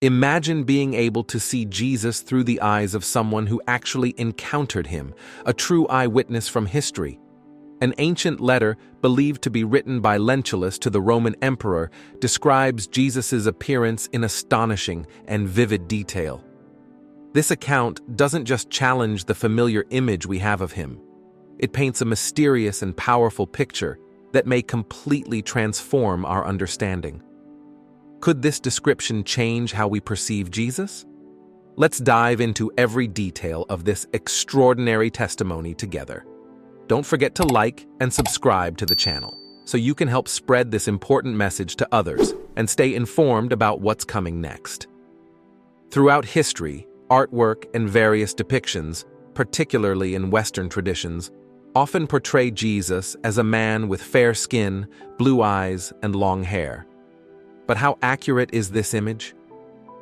Imagine being able to see Jesus through the eyes of someone who actually encountered him, a true eyewitness from history. An ancient letter, believed to be written by Lentulus to the Roman emperor, describes Jesus' appearance in astonishing and vivid detail. This account doesn't just challenge the familiar image we have of him. It paints a mysterious and powerful picture that may completely transform our understanding. Could this description change how we perceive Jesus? Let's dive into every detail of this extraordinary testimony together. Don't forget to like and subscribe to the channel so you can help spread this important message to others and stay informed about what's coming next. Throughout history, artwork and various depictions, particularly in Western traditions, often portray Jesus as a man with fair skin, blue eyes, and long hair. But how accurate is this image?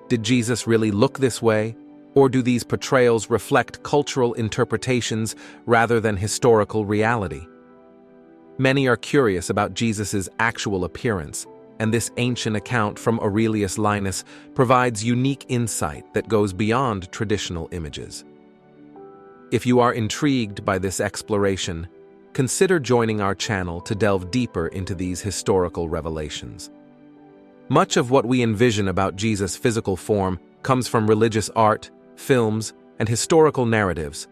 Did Jesus really look this way, or do these portrayals reflect cultural interpretations rather than historical reality? Many are curious about Jesus' actual appearance, and this ancient account from Aurelius Linus provides unique insight that goes beyond traditional images. If you are intrigued by this exploration, consider joining our channel to delve deeper into these historical revelations. Much of what we envision about Jesus' physical form comes from religious art, films, and historical narratives.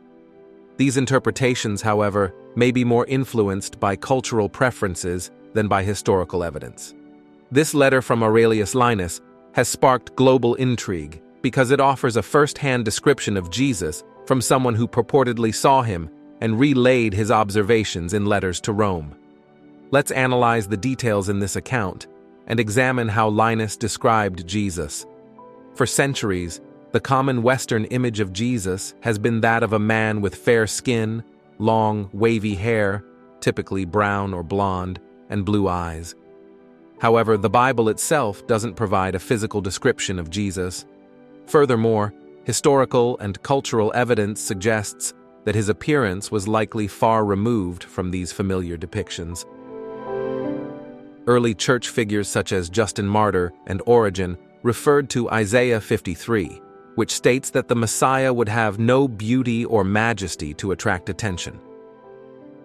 These interpretations, however, may be more influenced by cultural preferences than by historical evidence. This letter from Aurelius Linus has sparked global intrigue because it offers a first-hand description of Jesus from someone who purportedly saw him and relayed his observations in letters to Rome. Let's analyze the details in this account and examine how Linus described Jesus. For centuries, the common Western image of Jesus has been that of a man with fair skin, long, wavy hair, typically brown or blonde, and blue eyes. However, the Bible itself doesn't provide a physical description of Jesus. Furthermore, historical and cultural evidence suggests that his appearance was likely far removed from these familiar depictions. Early church figures such as Justin Martyr and Origen referred to Isaiah 53, which states that the Messiah would have no beauty or majesty to attract attention.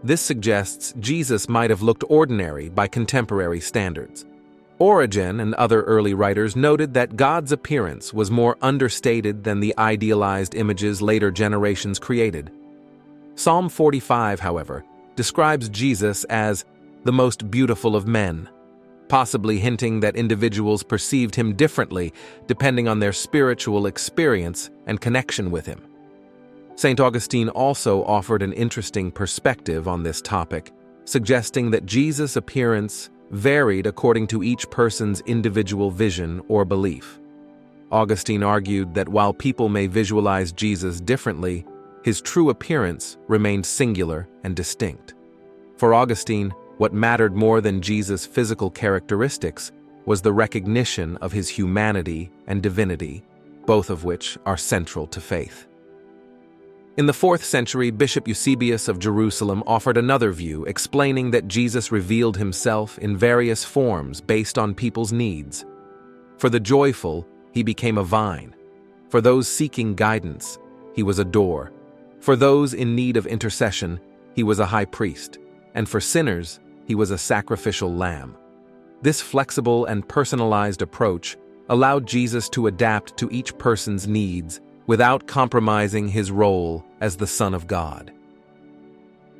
This suggests Jesus might have looked ordinary by contemporary standards. Origen and other early writers noted that God's appearance was more understated than the idealized images later generations created. Psalm 45, however, describes Jesus as the most beautiful of men, possibly hinting that individuals perceived him differently depending on their spiritual experience and connection with him. St. Augustine also offered an interesting perspective on this topic, suggesting that Jesus' appearance varied according to each person's individual vision or belief. Augustine argued that while people may visualize Jesus differently, his true appearance remained singular and distinct. For Augustine, what mattered more than Jesus' physical characteristics was the recognition of his humanity and divinity, both of which are central to faith. In the 4th century, Bishop Eusebius of Jerusalem offered another view, explaining that Jesus revealed himself in various forms based on people's needs. For the joyful, he became a vine. For those seeking guidance, he was a door. For those in need of intercession, he was a high priest. And for sinners, he was a sacrificial lamb. This flexible and personalized approach allowed Jesus to adapt to each person's needs without compromising his role as the Son of God.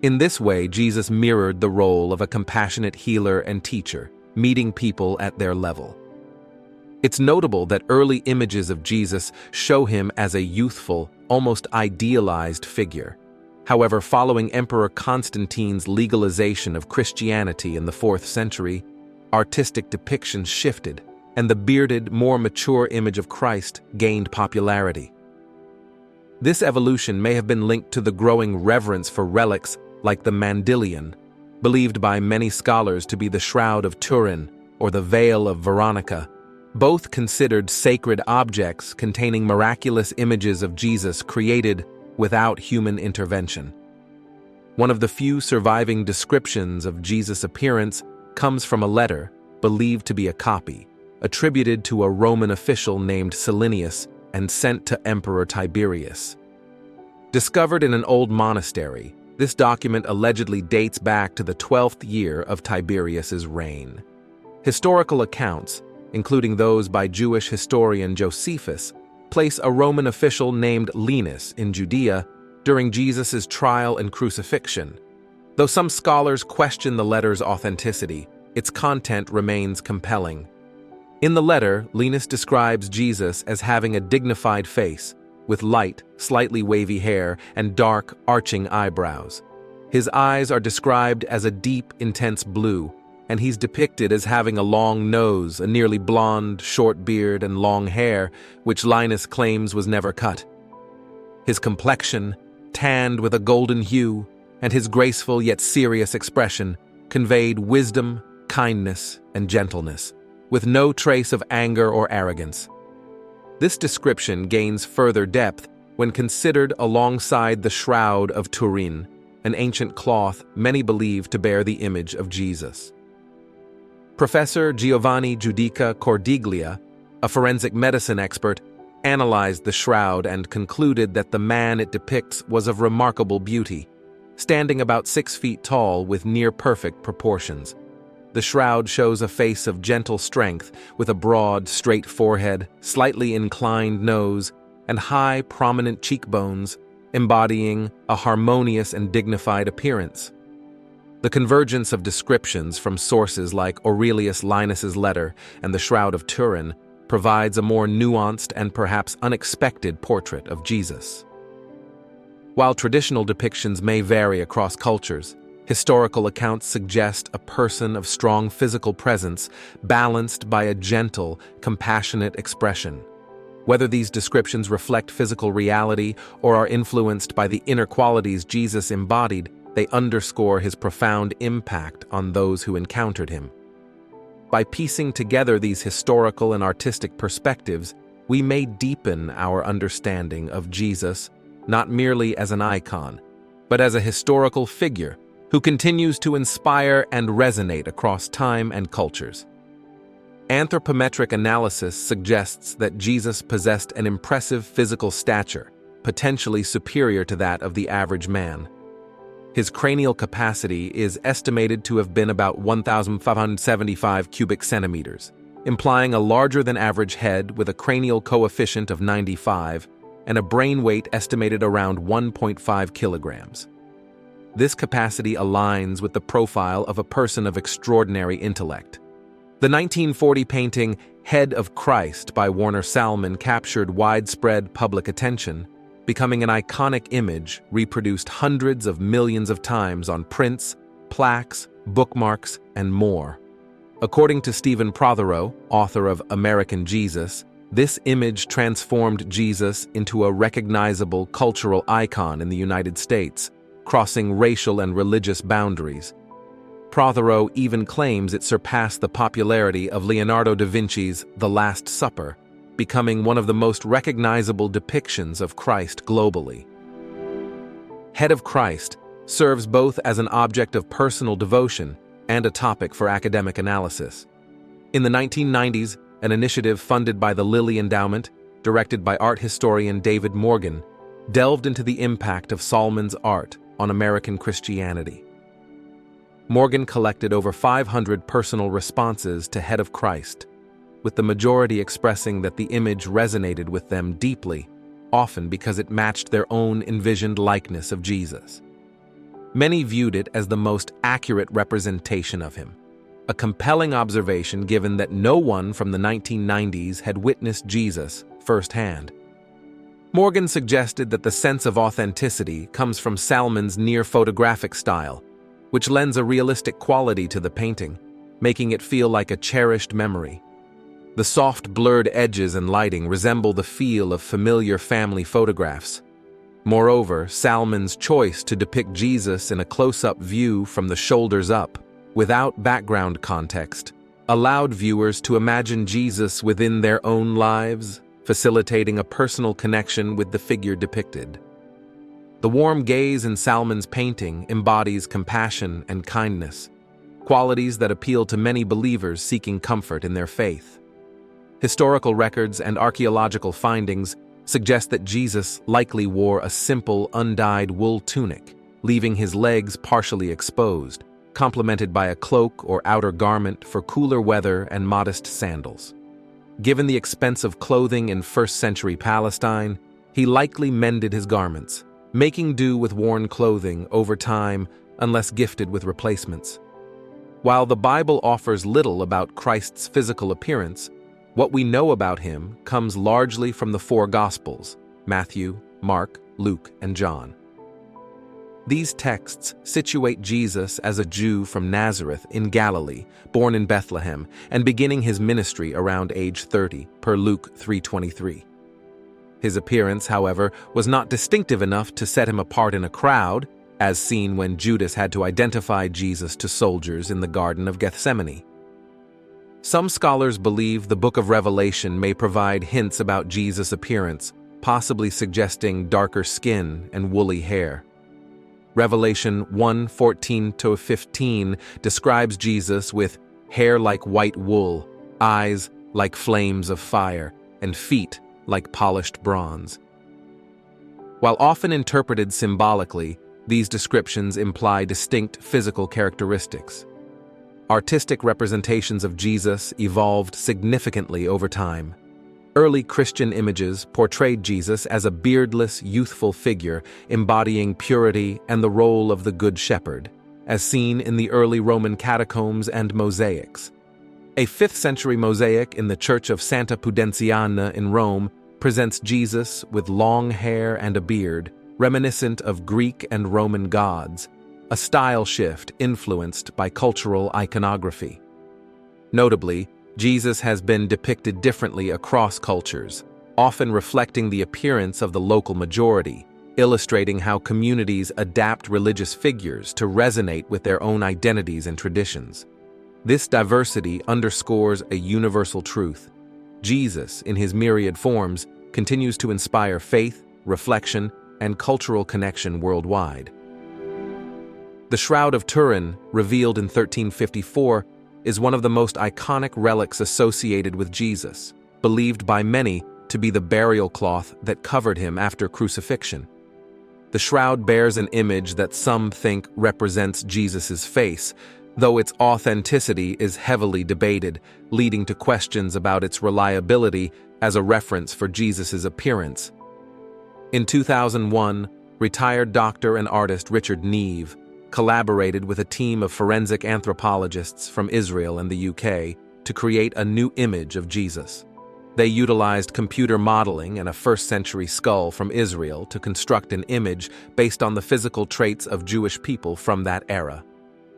In this way, Jesus mirrored the role of a compassionate healer and teacher, meeting people at their level. It's notable that early images of Jesus show him as a youthful, almost idealized figure. However, following Emperor Constantine's legalization of Christianity in the 4th century, artistic depictions shifted, and the bearded, more mature image of Christ gained popularity. This evolution may have been linked to the growing reverence for relics like the Mandylion, believed by many scholars to be the Shroud of Turin or the Veil of Veronica, both considered sacred objects containing miraculous images of Jesus created without human intervention. One of the few surviving descriptions of Jesus' appearance comes from a letter, believed to be a copy, attributed to a Roman official named Cellinius and sent to Emperor Tiberius. Discovered in an old monastery, this document allegedly dates back to the 12th year of Tiberius's reign. Historical accounts, including those by Jewish historian Josephus, place a Roman official named Lentulus in Judea during Jesus' trial and crucifixion. Though some scholars question the letter's authenticity, its content remains compelling. In the letter, Lentulus describes Jesus as having a dignified face, with light, slightly wavy hair and dark, arching eyebrows. His eyes are described as a deep, intense blue, and he's depicted as having a long nose, a nearly blonde, short beard, and long hair, which Linus claims was never cut. His complexion, tanned with a golden hue, and his graceful yet serious expression conveyed wisdom, kindness, and gentleness, with no trace of anger or arrogance. This description gains further depth when considered alongside the Shroud of Turin, an ancient cloth many believe to bear the image of Jesus. Professor Giovanni Giudica Cordiglia, a forensic medicine expert, analyzed the shroud and concluded that the man it depicts was of remarkable beauty, standing about 6 feet tall with near-perfect proportions. The shroud shows a face of gentle strength with a broad, straight forehead, slightly inclined nose, and high, prominent cheekbones, embodying a harmonious and dignified appearance. The convergence of descriptions from sources like Aurelius Linus's letter and the Shroud of Turin provides a more nuanced and perhaps unexpected portrait of Jesus. While traditional depictions may vary across cultures, historical accounts suggest a person of strong physical presence balanced by a gentle, compassionate expression. Whether these descriptions reflect physical reality or are influenced by the inner qualities Jesus embodied, they underscore his profound impact on those who encountered him. By piecing together these historical and artistic perspectives, we may deepen our understanding of Jesus not merely as an icon, but as a historical figure who continues to inspire and resonate across time and cultures. Anthropometric analysis suggests that Jesus possessed an impressive physical stature, potentially superior to that of the average man. His cranial capacity is estimated to have been about 1,575 cubic centimeters, implying a larger-than-average head with a cranial coefficient of 95 and a brain weight estimated around 1.5 kilograms. This capacity aligns with the profile of a person of extraordinary intellect. The 1940 painting Head of Christ by Warner Salmon captured widespread public attention, becoming an iconic image reproduced hundreds of millions of times on prints, plaques, bookmarks, and more. According to Stephen Prothero, author of American Jesus, this image transformed Jesus into a recognizable cultural icon in the United States, crossing racial and religious boundaries. Prothero even claims it surpassed the popularity of Leonardo da Vinci's The Last Supper, becoming one of the most recognizable depictions of Christ globally. Head of Christ serves both as an object of personal devotion and a topic for academic analysis. In the 1990s, an initiative funded by the Lilly Endowment, directed by art historian David Morgan, delved into the impact of Salmon's art on American Christianity. Morgan collected over 500 personal responses to Head of Christ, with the majority expressing that the image resonated with them deeply, often because it matched their own envisioned likeness of Jesus. Many viewed it as the most accurate representation of him, a compelling observation given that no one from the 1990s had witnessed Jesus firsthand. Morgan suggested that the sense of authenticity comes from Salmon's near-photographic style, which lends a realistic quality to the painting, making it feel like a cherished memory. The soft, blurred edges and lighting resemble the feel of familiar family photographs. Moreover, Salmon's choice to depict Jesus in a close-up view from the shoulders up, without background context, allowed viewers to imagine Jesus within their own lives, facilitating a personal connection with the figure depicted. The warm gaze in Salmon's painting embodies compassion and kindness, qualities that appeal to many believers seeking comfort in their faith. Historical records and archaeological findings suggest that Jesus likely wore a simple, undyed wool tunic, leaving his legs partially exposed, complemented by a cloak or outer garment for cooler weather and modest sandals. Given the expense of clothing in first-century Palestine, he likely mended his garments, making do with worn clothing over time unless gifted with replacements. While the Bible offers little about Christ's physical appearance, what we know about him comes largely from the four Gospels: Matthew, Mark, Luke, and John. These texts situate Jesus as a Jew from Nazareth in Galilee, born in Bethlehem, and beginning his ministry around age 30, per Luke 3:23. His appearance, however, was not distinctive enough to set him apart in a crowd, as seen when Judas had to identify Jesus to soldiers in the Garden of Gethsemane. Some scholars believe the Book of Revelation may provide hints about Jesus' appearance, possibly suggesting darker skin and woolly hair. Revelation 1:14-15 describes Jesus with hair like white wool, eyes like flames of fire, and feet like polished bronze. While often interpreted symbolically, these descriptions imply distinct physical characteristics. Artistic representations of Jesus evolved significantly over time. Early Christian images portrayed Jesus as a beardless, youthful figure embodying purity and the role of the Good Shepherd, as seen in the early Roman catacombs and mosaics. A 5th-century mosaic in the Church of Santa Pudenziana in Rome presents Jesus with long hair and a beard, reminiscent of Greek and Roman gods, a style shift influenced by cultural iconography. Notably, Jesus has been depicted differently across cultures, often reflecting the appearance of the local majority, illustrating how communities adapt religious figures to resonate with their own identities and traditions. This diversity underscores a universal truth. Jesus, in his myriad forms, continues to inspire faith, reflection, and cultural connection worldwide. The Shroud of Turin, revealed in 1354, is one of the most iconic relics associated with Jesus, believed by many to be the burial cloth that covered him after crucifixion. The shroud bears an image that some think represents Jesus' face, though its authenticity is heavily debated, leading to questions about its reliability as a reference for Jesus' appearance. In 2001, retired doctor and artist Richard Neve collaborated with a team of forensic anthropologists from Israel and the UK to create a new image of Jesus. They utilized computer modeling and a first-century skull from Israel to construct an image based on the physical traits of Jewish people from that era.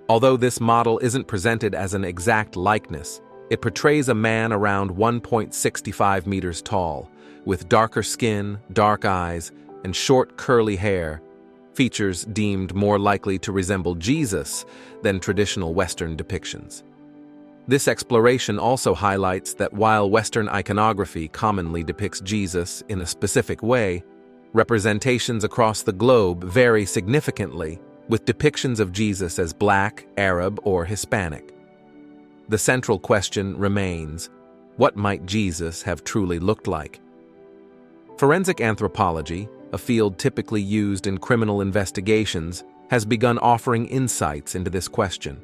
Although this model isn't presented as an exact likeness, it portrays a man around 1.65 meters tall, with darker skin, dark eyes, and short curly hair, features deemed more likely to resemble Jesus than traditional Western depictions. This exploration also highlights that while Western iconography commonly depicts Jesus in a specific way, representations across the globe vary significantly, with depictions of Jesus as Black, Arab, or Hispanic. The central question remains: what might Jesus have truly looked like? Forensic anthropology, a field typically used in criminal investigations, has begun offering insights into this question.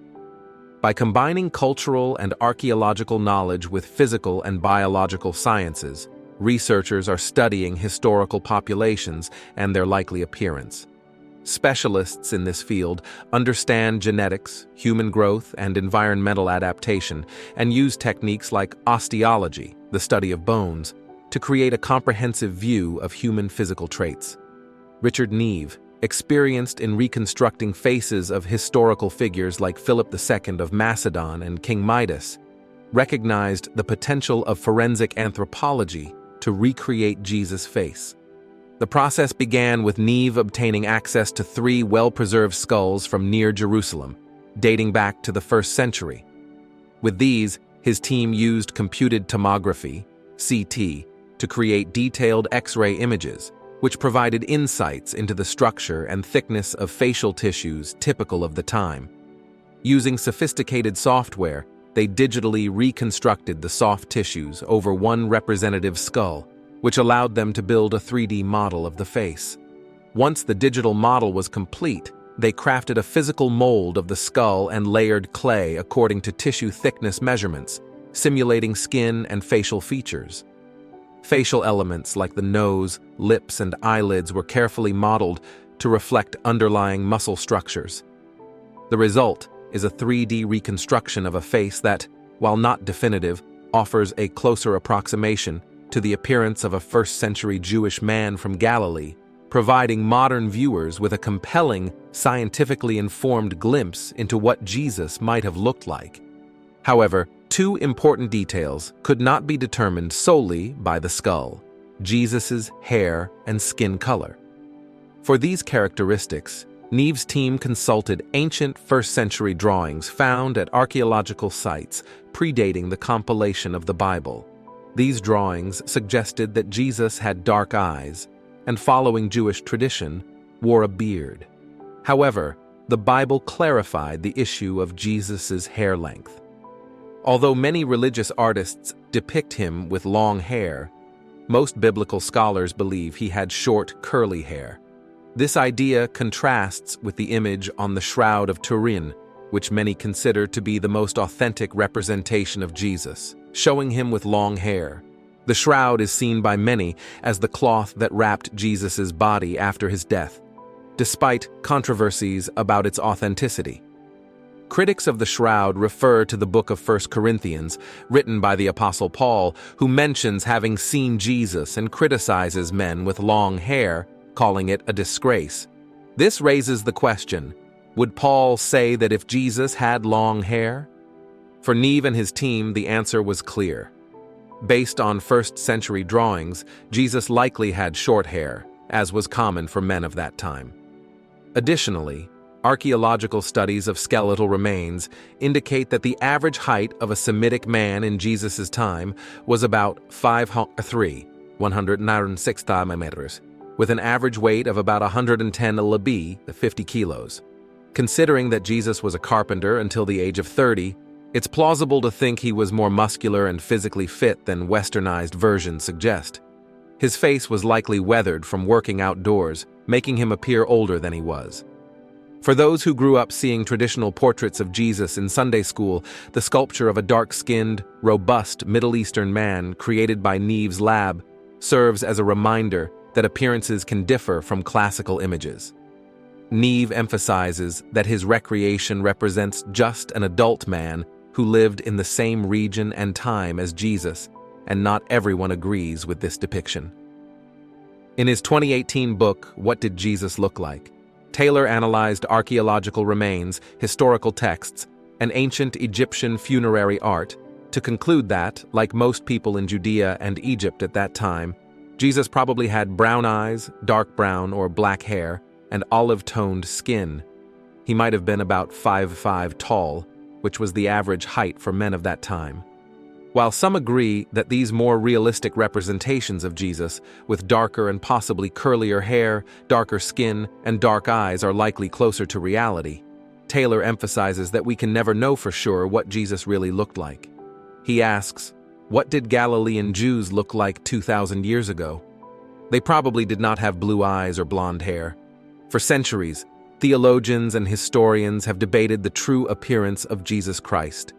By combining cultural and archaeological knowledge with physical and biological sciences, researchers are studying historical populations and their likely appearance. Specialists in this field understand genetics, human growth, and environmental adaptation, and use techniques like osteology, the study of bones, to create a comprehensive view of human physical traits. Richard Neve, experienced in reconstructing faces of historical figures like Philip II of Macedon and King Midas, recognized the potential of forensic anthropology to recreate Jesus' face. The process began with Neve obtaining access to 3 well-preserved skulls from near Jerusalem, dating back to the 1st century. With these, his team used computed tomography, CT, to create detailed X-ray images, which provided insights into the structure and thickness of facial tissues typical of the time. Using sophisticated software, they digitally reconstructed the soft tissues over one representative skull, which allowed them to build a 3D model of the face. Once the digital model was complete, they crafted a physical mold of the skull and layered clay according to tissue thickness measurements, simulating skin and facial features. Facial elements like the nose, lips, and eyelids were carefully modeled to reflect underlying muscle structures. The result is a 3D reconstruction of a face that, while not definitive, offers a closer approximation to the appearance of a first-century Jewish man from Galilee, providing modern viewers with a compelling, scientifically informed glimpse into what Jesus might have looked like. However, two important details could not be determined solely by the skull: Jesus's hair and skin color. For these characteristics, Neve's team consulted ancient first-century drawings found at archaeological sites predating the compilation of the Bible. These drawings suggested that Jesus had dark eyes and, following Jewish tradition, wore a beard. However, the Bible clarified the issue of Jesus's hair length. Although many religious artists depict him with long hair, most biblical scholars believe he had short, curly hair. This idea contrasts with the image on the Shroud of Turin, which many consider to be the most authentic representation of Jesus, showing him with long hair. The shroud is seen by many as the cloth that wrapped Jesus's body after his death, despite controversies about its authenticity. Critics of the shroud refer to the book of 1 Corinthians, written by the Apostle Paul, who mentions having seen Jesus and criticizes men with long hair, calling it a disgrace. This raises the question, would Paul say that if Jesus had long hair? For Neve and his team, the answer was clear. Based on first-century drawings, Jesus likely had short hair, as was common for men of that time. Additionally, archaeological studies of skeletal remains indicate that the average height of a Semitic man in Jesus' time was about 106 meters, with an average weight of about 110 labi, 50 kilos. Considering that Jesus was a carpenter until the age of 30, it's plausible to think he was more muscular and physically fit than westernized versions suggest. His face was likely weathered from working outdoors, making him appear older than he was. For those who grew up seeing traditional portraits of Jesus in Sunday school, the sculpture of a dark-skinned, robust Middle Eastern man created by Neve's lab serves as a reminder that appearances can differ from classical images. Neve emphasizes that his recreation represents just an adult man who lived in the same region and time as Jesus, and not everyone agrees with this depiction. In his 2018 book, What Did Jesus Look Like?, Taylor analyzed archaeological remains, historical texts, and ancient Egyptian funerary art to conclude that, like most people in Judea and Egypt at that time, Jesus probably had brown eyes, dark brown or black hair, and olive-toned skin. He might have been about 5'5" tall, which was the average height for men of that time. While some agree that these more realistic representations of Jesus, with darker and possibly curlier hair, darker skin, and dark eyes are likely closer to reality, Taylor emphasizes that we can never know for sure what Jesus really looked like. He asks, what did Galilean Jews look like 2,000 years ago? They probably did not have blue eyes or blonde hair. For centuries, theologians and historians have debated the true appearance of Jesus Christ.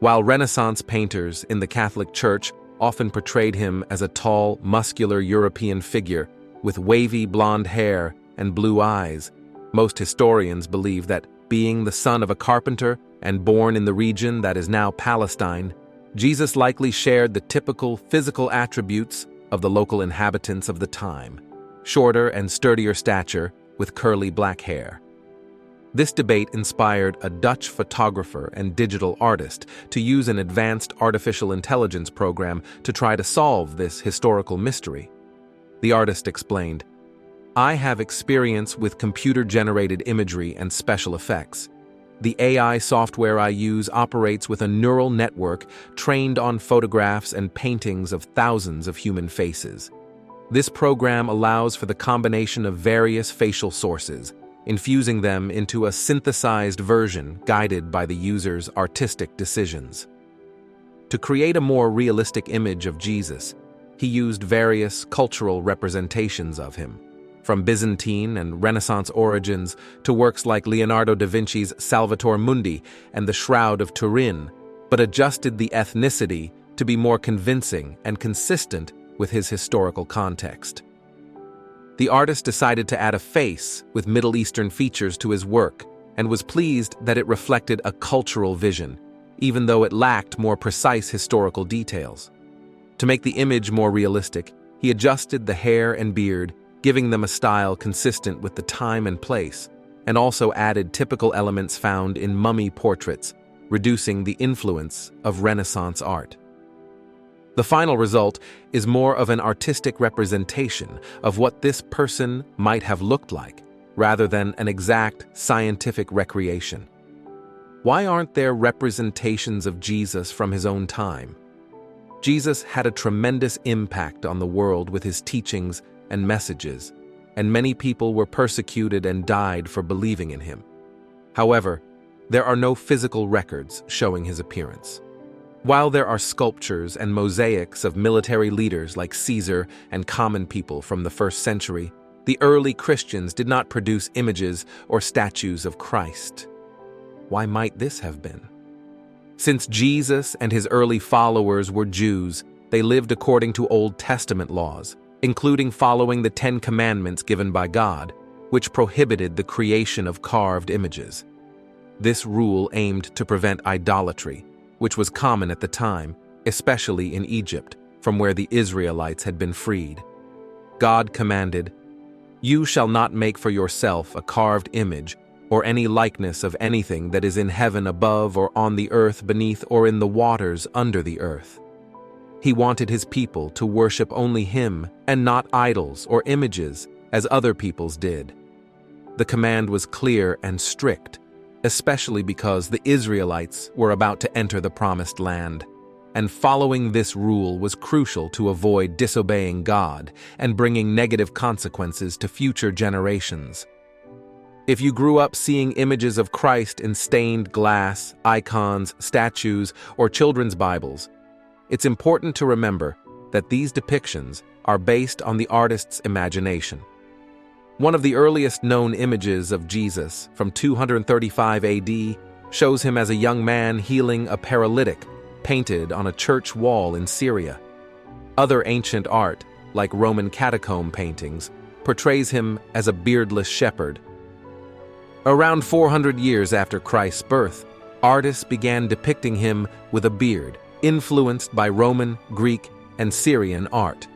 While Renaissance painters in the Catholic Church often portrayed him as a tall, muscular European figure with wavy blonde hair and blue eyes, most historians believe that, being the son of a carpenter and born in the region that is now Palestine, Jesus likely shared the typical physical attributes of the local inhabitants of the time: shorter and sturdier stature with curly black hair. This debate inspired a Dutch photographer and digital artist to use an advanced artificial intelligence program to try to solve this historical mystery. The artist explained, "I have experience with computer-generated imagery and special effects. The AI software I use operates with a neural network trained on photographs and paintings of thousands of human faces. This program allows for the combination of various facial sources, infusing them into a synthesized version guided by the user's artistic decisions. To create a more realistic image of Jesus, he used various cultural representations of him, from Byzantine and Renaissance origins to works like Leonardo da Vinci's Salvator Mundi and the Shroud of Turin, but adjusted the ethnicity to be more convincing and consistent with his historical context. The artist decided to add a face with Middle Eastern features to his work and was pleased that it reflected a cultural vision, even though it lacked more precise historical details. To make the image more realistic, he adjusted the hair and beard, giving them a style consistent with the time and place, and also added typical elements found in mummy portraits, reducing the influence of Renaissance art. The final result is more of an artistic representation of what this person might have looked like, rather than an exact scientific recreation. Why aren't there representations of Jesus from his own time? Jesus had a tremendous impact on the world with his teachings and messages, and many people were persecuted and died for believing in him. However, there are no physical records showing his appearance. While there are sculptures and mosaics of military leaders like Caesar and common people from the 1st century, the early Christians did not produce images or statues of Christ. Why might this have been? Since Jesus and his early followers were Jews, they lived according to Old Testament laws, including following the 10 Commandments given by God, which prohibited the creation of carved images. This rule aimed to prevent idolatry, which was common at the time, especially in Egypt, from where the Israelites had been freed. God commanded, "You shall not make for yourself a carved image or any likeness of anything that is in heaven above or on the earth beneath or in the waters under the earth." He wanted his people to worship only him and not idols or images as other peoples did. The command was clear and strict, especially because the Israelites were about to enter the Promised Land, and following this rule was crucial to avoid disobeying God and bringing negative consequences to future generations. If you grew up seeing images of Christ in stained glass, icons, statues, or children's Bibles, it's important to remember that these depictions are based on the artist's imagination. One of the earliest known images of Jesus, from 235 AD, shows him as a young man healing a paralytic, painted on a church wall in Syria. Other ancient art, like Roman catacomb paintings, portrays him as a beardless shepherd. Around 400 years after Christ's birth, artists began depicting him with a beard, influenced by Roman, Greek, and Syrian art.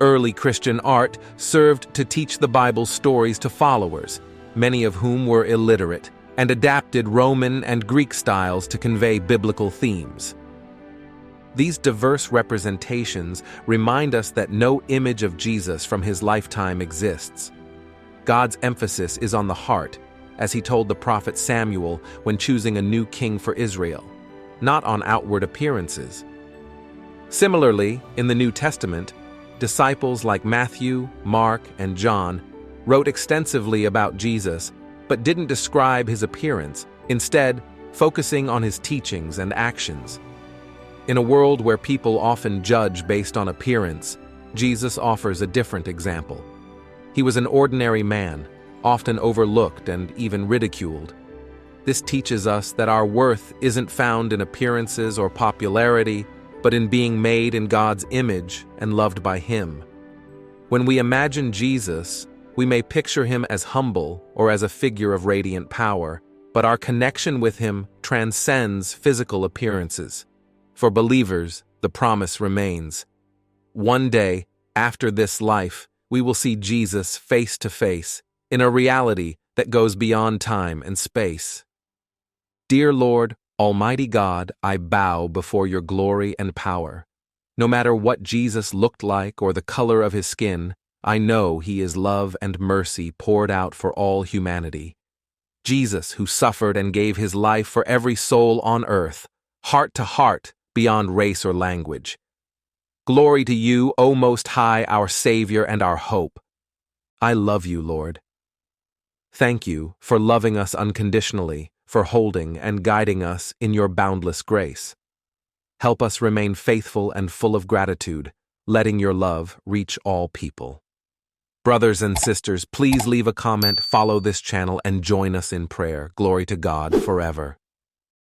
Early Christian art served to teach the Bible's stories to followers, many of whom were illiterate, and adapted Roman and Greek styles to convey biblical themes. These diverse representations remind us that no image of Jesus from his lifetime exists. God's emphasis is on the heart, as he told the prophet Samuel when choosing a new king for Israel, not on outward appearances. Similarly, in the New Testament, disciples like Matthew, Mark, and John wrote extensively about Jesus, but didn't describe his appearance, instead focusing on his teachings and actions. In a world where people often judge based on appearance, Jesus offers a different example. He was an ordinary man, often overlooked and even ridiculed. This teaches us that our worth isn't found in appearances or popularity, but in being made in God's image and loved by him. When we imagine Jesus, we may picture him as humble or as a figure of radiant power, but our connection with him transcends physical appearances. For believers, the promise remains. One day, after this life, we will see Jesus face to face, in a reality that goes beyond time and space. Dear Lord, Almighty God, I bow before your glory and power. No matter what Jesus looked like or the color of his skin, I know he is love and mercy poured out for all humanity. Jesus, who suffered and gave his life for every soul on earth, heart to heart, beyond race or language. Glory to you, O Most High, our Savior and our hope. I love you, Lord. Thank you for loving us unconditionally, for holding and guiding us in your boundless grace. Help us remain faithful and full of gratitude, letting your love reach all people. Brothers and sisters, please leave a comment, follow this channel, and join us in prayer. Glory to God forever.